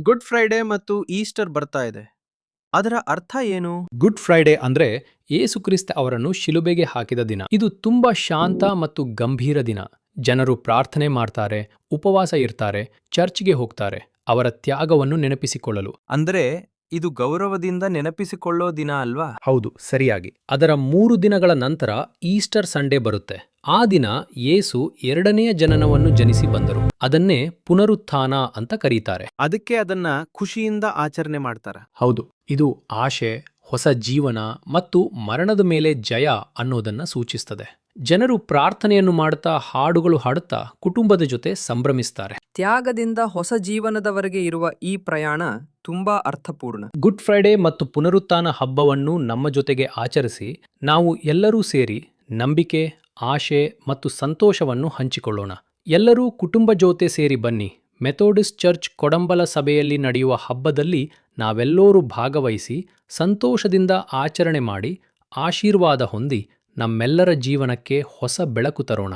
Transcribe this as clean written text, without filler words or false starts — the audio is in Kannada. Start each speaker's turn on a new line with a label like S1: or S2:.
S1: ಗುಡ್ ಫ್ರೈಡೆ ಮತ್ತು ಈಸ್ಟರ್ ಬರ್ತಾ ಇದೆ. ಅದರ ಅರ್ಥ ಏನು?
S2: ಗುಡ್ ಫ್ರೈಡೆ ಅಂದ್ರೆ ಯೇಸುಕ್ರಿಸ್ತ ಅವರನ್ನು ಶಿಲುಬೆಗೆ ಹಾಕಿದ ದಿನ. ಇದು ತುಂಬಾ ಶಾಂತ ಮತ್ತು ಗಂಭೀರ ದಿನ. ಜನರು ಪ್ರಾರ್ಥನೆ ಮಾಡ್ತಾರೆ, ಉಪವಾಸ ಇರ್ತಾರೆ, ಚರ್ಚ್ಗೆ ಹೋಗ್ತಾರೆ, ಅವರ ತ್ಯಾಗವನ್ನು ನೆನಪಿಸಿಕೊಳ್ಳಲು.
S1: ಅಂದ್ರೆ ಇದು ಗೌರವದಿಂದ ನೆನಪಿಸಿಕೊಳ್ಳೋ ದಿನ ಅಲ್ವಾ?
S2: ಹೌದು, ಸರಿಯಾಗಿ. ಅದರ 3 ದಿನಗಳ ನಂತರ ಈಸ್ಟರ್ ಸಂಡೇ ಬರುತ್ತೆ. ಆ ದಿನ ಯೇಸು ಎರಡನೆಯ ಜನನವನ್ನು ಜನಿಸಿ ಬಂದರು. ಅದನ್ನೇ ಪುನರುತ್ಥಾನ ಅಂತ ಕರೀತಾರೆ.
S1: ಅದಕ್ಕೆ ಅದನ್ನ ಖುಷಿಯಿಂದ ಆಚರಣೆ ಮಾಡ್ತಾರ.
S2: ಹೌದು, ಇದು ಆಶೆ, ಹೊಸ ಜೀವನ ಮತ್ತು ಮರಣದ ಮೇಲೆ ಜಯ ಅನ್ನೋದನ್ನ ಸೂಚಿಸ್ತದೆ. ಜನರು ಪ್ರಾರ್ಥನೆಯನ್ನು ಮಾಡುತ್ತಾ, ಹಾಡುಗಳು ಹಾಡುತ್ತಾ ಕುಟುಂಬದ ಜೊತೆ ಸಂಭ್ರಮಿಸ್ತಾರೆ.
S3: ತ್ಯಾಗದಿಂದ ಹೊಸ ಜೀವನದವರೆಗೆ ಇರುವ ಈ ಪ್ರಯಾಣ ತುಂಬಾ ಅರ್ಥಪೂರ್ಣ.
S2: ಗುಡ್ ಫ್ರೈಡೆ ಮತ್ತು ಪುನರುತ್ಥಾನ ಹಬ್ಬವನ್ನು ನಮ್ಮ ಜೊತೆಗೆ ಆಚರಿಸಿ, ನಾವು ಎಲ್ಲರೂ ಸೇರಿ ನಂಬಿಕೆ, ಆಶೆ ಮತ್ತು ಸಂತೋಷವನ್ನು ಹಂಚಿಕೊಳ್ಳೋಣ. ಎಲ್ಲರೂ ಕುಟುಂಬ ಜೊತೆ ಸೇರಿ ಬನ್ನಿ. ಮೆಥೋಡಿಸ್ಟ್ ಚರ್ಚ್ ಕೊಡಂಬಲ ಸಭೆಯಲ್ಲಿ ನಡೆಯುವ ಹಬ್ಬದಲ್ಲಿ ನಾವೆಲ್ಲರೂ ಭಾಗವಹಿಸಿ ಸಂತೋಷದಿಂದ ಆಚರಣೆ ಮಾಡಿ ಆಶೀರ್ವಾದ ಹೊಂದಿ ನಮ್ಮೆಲ್ಲರ ಜೀವನಕ್ಕೆ ಹೊಸ ಬೆಳಕು ತರೋಣ.